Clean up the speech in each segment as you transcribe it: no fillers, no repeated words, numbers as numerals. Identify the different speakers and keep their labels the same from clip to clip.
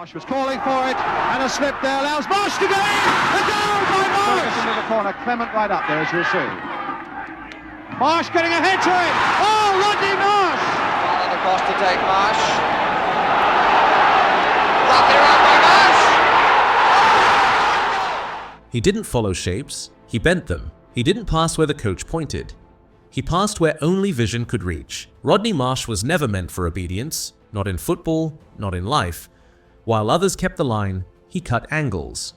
Speaker 1: Marsh was calling for it, and a slip there allows Marsh to go in! A goal by Marsh!
Speaker 2: Ferguson in the corner, Clement right up there, as you'll see.
Speaker 1: Marsh getting ahead to it! Oh, Rodney Marsh!
Speaker 3: Running across to take Marsh. Rodney around by Marsh!
Speaker 4: He didn't follow shapes, he bent them. He didn't pass where the coach pointed. He passed where only vision could reach. Rodney Marsh was never meant for obedience, not in football, not in life. While others kept the line, he cut angles.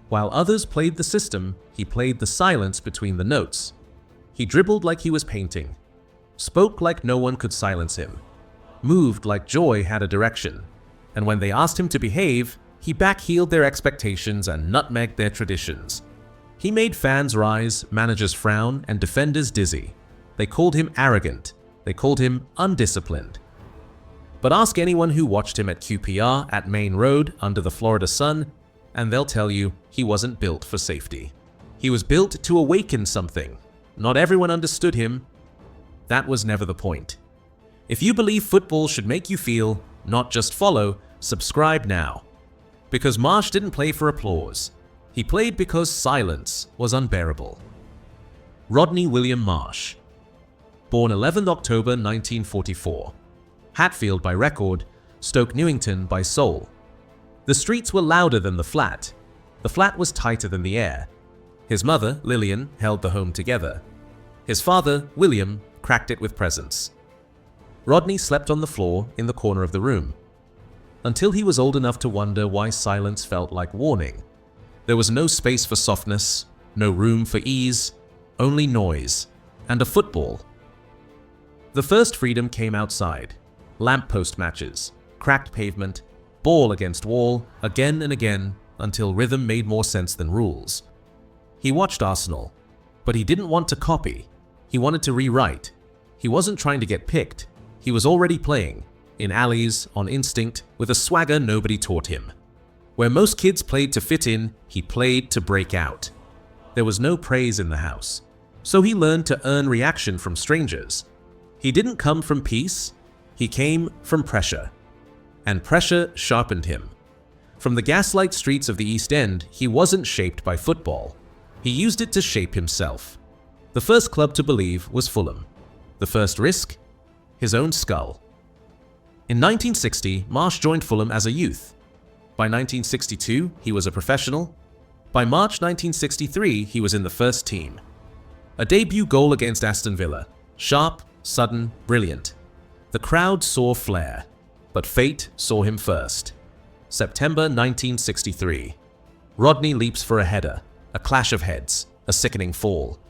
Speaker 4: While others played the system, he played the silence between the notes. He dribbled like he was painting, spoke like no one could silence him, moved like joy had a direction, and when they asked him to behave, he backheeled their expectations and nutmegged their traditions. He made fans rise, managers frown, and defenders dizzy. They called him arrogant. They called him undisciplined. But ask anyone who watched him at QPR at Main Road under the Florida sun, and they'll tell you he wasn't built for safety. He was built to awaken something. Not everyone understood him. That was never the point. If you believe football should make you feel, not just follow, subscribe now. Because Marsh didn't play for applause. He played because silence was unbearable. Rodney William Marsh. Born 11th October 1944. Hatfield by record, Stoke Newington by soul. The streets were louder than the flat. The flat was tighter than the air. His mother, Lillian, held the home together. His father, William, cracked it with presence. Rodney slept on the floor in the corner of the room, until he was old enough to wonder why silence felt like warning. There was no space for softness, no room for ease, only noise, and a football. The first freedom came outside. Lamppost matches, cracked pavement, ball against wall, again and again, until rhythm made more sense than rules. He watched Arsenal, but he didn't want to copy. He wanted to rewrite. He wasn't trying to get picked. He was already playing, in alleys, on instinct, with a swagger nobody taught him. Where most kids played to fit in, he played to break out. There was no praise in the house, so he learned to earn reaction from strangers. He didn't come from peace, he came from pressure. And pressure sharpened him. From the gaslight streets of the East End, he wasn't shaped by football. He used it to shape himself. The first club to believe was Fulham. The first risk? His own skull. In 1960, Marsh joined Fulham as a youth. By 1962, he was a professional. By March 1963, he was in the first team. A debut goal against Aston Villa. Sharp, sudden, brilliant. The crowd saw flair, but fate saw him first. September 1963. Rodney leaps for a header. A clash of heads, a sickening fall.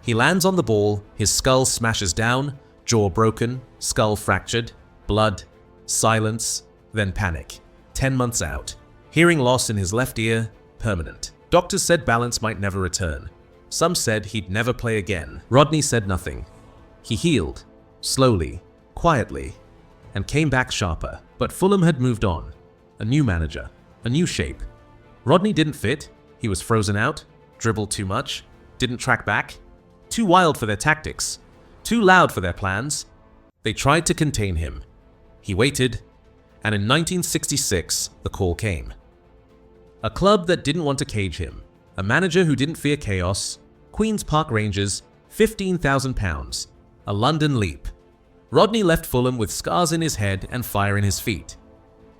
Speaker 4: He lands on the ball, his skull smashes down, jaw broken, skull fractured, blood, silence, then panic. 10 months out. Hearing loss in his left ear, permanent. Doctors said balance might never return. Some said he'd never play again. Rodney said nothing. He healed, slowly, quietly, and came back sharper. But Fulham had moved on. A new manager, a new shape. Rodney didn't fit. He was frozen out, dribbled too much, didn't track back. Too wild for their tactics, too loud for their plans. They tried to contain him. He waited, and in 1966, the call came. A club that didn't want to cage him, a manager who didn't fear chaos, Queen's Park Rangers, £15,000, a London leap. Rodney left Fulham with scars in his head and fire in his feet.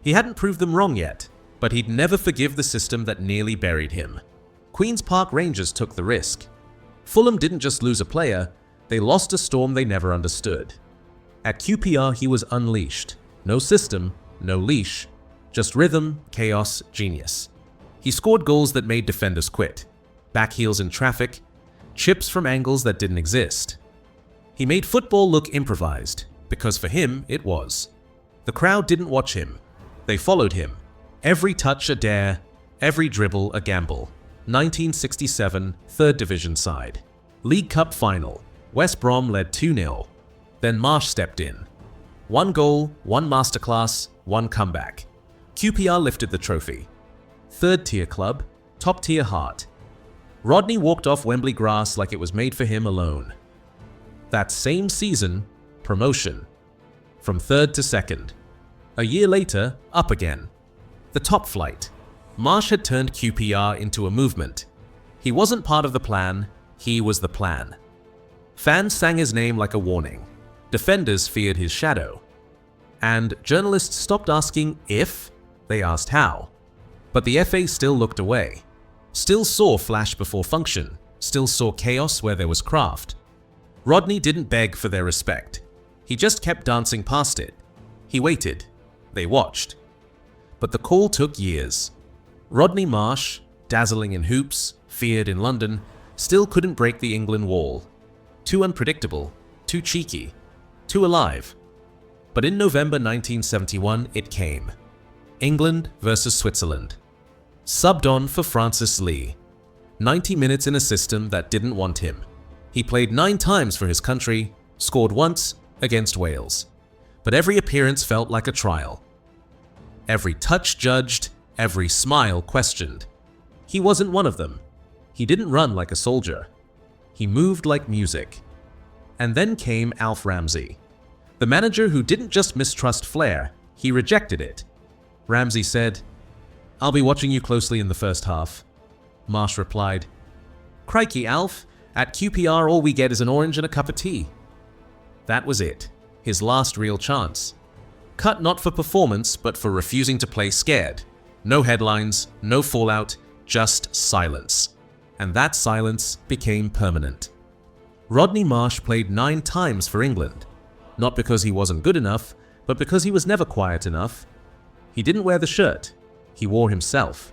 Speaker 4: He hadn't proved them wrong yet, but he'd never forgive the system that nearly buried him. Queen's Park Rangers took the risk. Fulham didn't just lose a player, they lost a storm they never understood. At QPR, he was unleashed. No system, no leash, just rhythm, chaos, genius. He scored goals that made defenders quit. Back heels in traffic, chips from angles that didn't exist. He made football look improvised, because for him, it was. The crowd didn't watch him. They followed him. Every touch a dare, every dribble a gamble. 1967, 3rd Division side. League Cup final. West Brom led 2-0. Then Marsh stepped in. One goal, one masterclass, one comeback. QPR lifted the trophy. 3rd tier club, top tier heart. Rodney walked off Wembley grass like it was made for him alone. That same season, promotion. From 3rd to 2nd. A year later, up again. The top flight. Marsh had turned QPR into a movement. He wasn't part of the plan, he was the plan. Fans sang his name like a warning. Defenders feared his shadow. And journalists stopped asking if, they asked how. But the FA still looked away. Still saw flash before function. Still saw chaos where there was craft. Rodney didn't beg for their respect. He just kept dancing past it. He waited. They watched. But the call took years. Rodney Marsh, dazzling in hoops, feared in London, still couldn't break the England wall. Too unpredictable, too cheeky, too alive. But in November 1971, it came. England versus Switzerland. Subbed on for Francis Lee. 90 minutes in a system that didn't want him. He played 9 times for his country, scored once against Wales. But every appearance felt like a trial. Every touch judged, every smile questioned. He wasn't one of them. He didn't run like a soldier. He moved like music. And then came Alf Ramsey. The manager who didn't just mistrust flair, he rejected it. Ramsey said, "I'll be watching you closely in the first half." Marsh replied, "Crikey, Alf, at QPR all we get is an orange and a cup of tea." That was it, his last real chance. Cut not for performance, but for refusing to play scared. No headlines, no fallout, just silence. And that silence became permanent. Rodney Marsh played 9 times for England. Not because he wasn't good enough, but because he was never quiet enough. He didn't wear the shirt, he wore himself.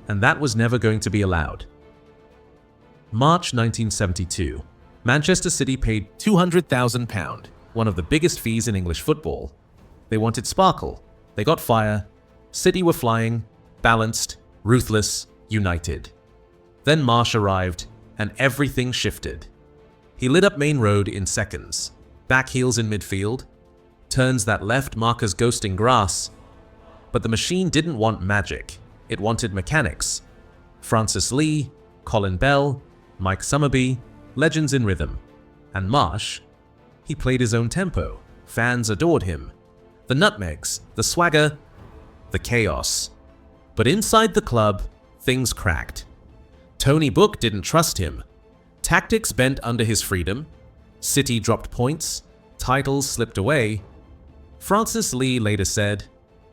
Speaker 4: And that was never going to be allowed. March 1972. Manchester City paid £200,000, one of the biggest fees in English football. They wanted sparkle. They got fire. City were flying, balanced, ruthless, united. Then Marsh arrived, and everything shifted. He lit up Main Road in seconds. Back heels in midfield. Turns that left markers ghosting grass. But the machine didn't want magic. It wanted mechanics. Francis Lee, Colin Bell, Mike Summerby, legends in rhythm. And Marsh, he played his own tempo. Fans adored him. The nutmegs, the swagger, the chaos. But inside the club, things cracked. Tony Book didn't trust him. Tactics bent under his freedom. City dropped points. Titles slipped away. Francis Lee later said,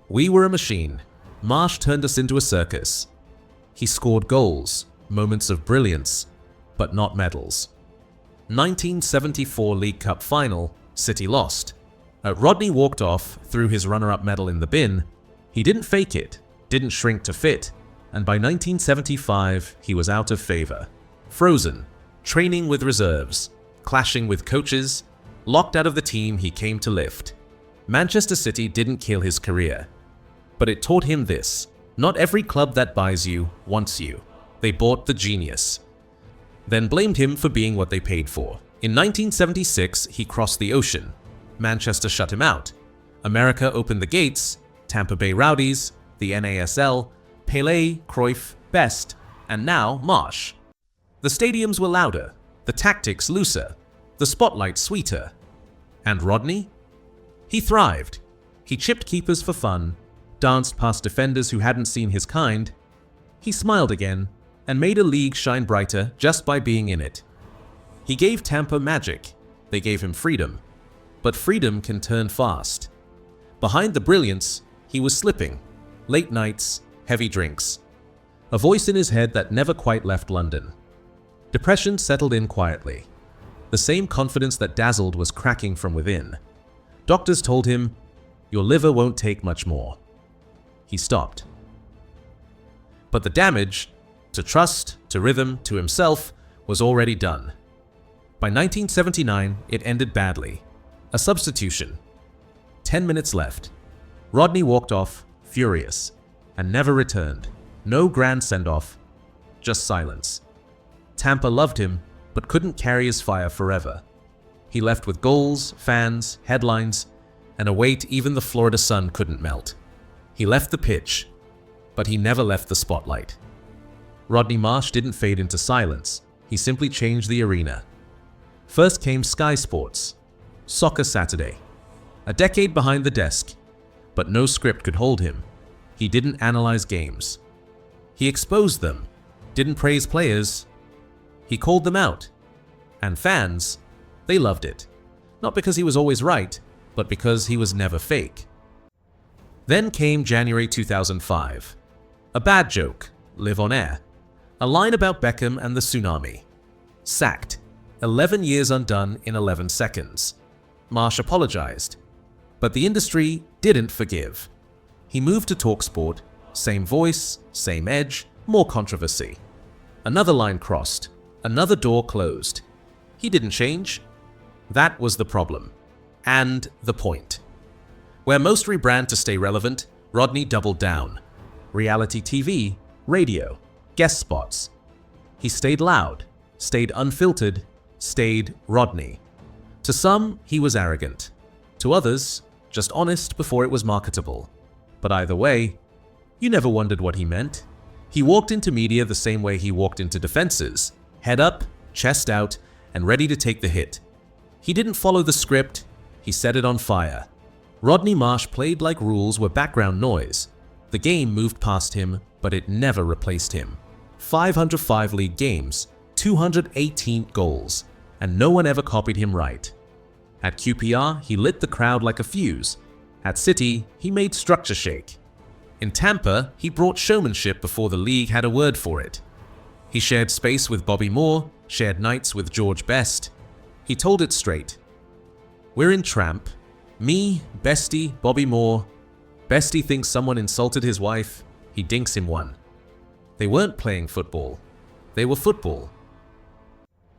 Speaker 4: "We were a machine. Marsh turned us into a circus." He scored goals, moments of brilliance, but not medals. 1974 League Cup final, City lost. Rodney walked off, threw his runner-up medal in the bin. He didn't fake it, didn't shrink to fit, and by 1975 he was out of favor. Frozen, training with reserves, clashing with coaches, locked out of the team he came to lift. Manchester City didn't kill his career, but it taught him this: not every club that buys you wants you. They bought the genius, then blamed him for being what they paid for. In 1976, he crossed the ocean. Manchester shut him out. America opened the gates. Tampa Bay Rowdies, the NASL, Pelé, Cruyff, Best, and now Marsh. The stadiums were louder, the tactics looser, the spotlight sweeter. And Rodney? He thrived. He chipped keepers for fun, danced past defenders who hadn't seen his kind. He smiled again and made a league shine brighter just by being in it. He gave Tampa magic. They gave him freedom. But freedom can turn fast. Behind the brilliance, he was slipping. Late nights, heavy drinks. A voice in his head that never quite left London. Depression settled in quietly. The same confidence that dazzled was cracking from within. Doctors told him, "Your liver won't take much more." He stopped. But the damage, to trust, to rhythm, to himself, was already done. By 1979, it ended badly. A substitution. 10 minutes left. Rodney walked off, furious, and never returned. No grand send-off, just silence. Tampa loved him, but couldn't carry his fire forever. He left with goals, fans, headlines, and a weight even the Florida sun couldn't melt. He left the pitch, but he never left the spotlight. Rodney Marsh didn't fade into silence. He simply changed the arena. First came Sky Sports, Soccer Saturday. A decade behind the desk, but no script could hold him. He didn't analyze games. He exposed them, didn't praise players. He called them out. And fans, they loved it. Not because he was always right, but because he was never fake. Then came January 2005. A bad joke, live on air. A line about Beckham and the tsunami. Sacked. 11 years undone in 11 seconds. Marsh apologized. But the industry didn't forgive. He moved to TalkSport, same voice, same edge, more controversy. Another line crossed, another door closed. He didn't change. That was the problem. And the point. Where most rebrand to stay relevant, Rodney doubled down. Reality TV, radio, guest spots. He stayed loud, stayed unfiltered, stayed Rodney. To some, he was arrogant. To others, just honest before it was marketable. But either way, you never wondered what he meant. He walked into media the same way he walked into defenses, head up, chest out, and ready to take the hit. He didn't follow the script, he set it on fire. Rodney Marsh played like rules were background noise. The game moved past him, but it never replaced him. 505 league games, 218 goals, and no one ever copied him right. At QPR, he lit the crowd like a fuse. At City, he made structure shake. In Tampa, he brought showmanship before the league had a word for it. He shared space with Bobby Moore, shared nights with George Best. He told it straight. We're in Tramp. Me, Bestie, Bobby Moore. Bestie thinks someone insulted his wife. He dinks him one. They weren't playing football. They were football.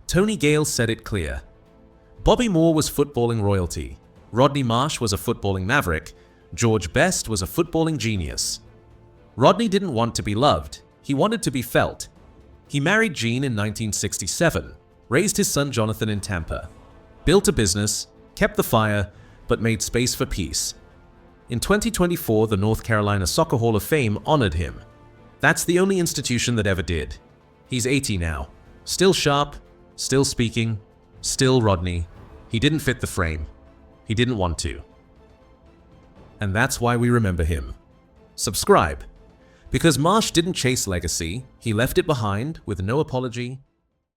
Speaker 4: Tony Gale said it clear. Bobby Moore was footballing royalty. Rodney Marsh was a footballing maverick. George Best was a footballing genius. Rodney didn't want to be loved. He wanted to be felt. He married Jean in 1967, raised his son Jonathan in Tampa, built a business, kept the fire, but made space for peace. In 2024, the North Carolina Soccer Hall of Fame honored him. That's the only institution that ever did. He's 80 now. Still sharp, still speaking, still Rodney. He didn't fit the frame. He didn't want to. And that's why we remember him. Subscribe. Because Marsh didn't chase legacy, he left it behind with no apology,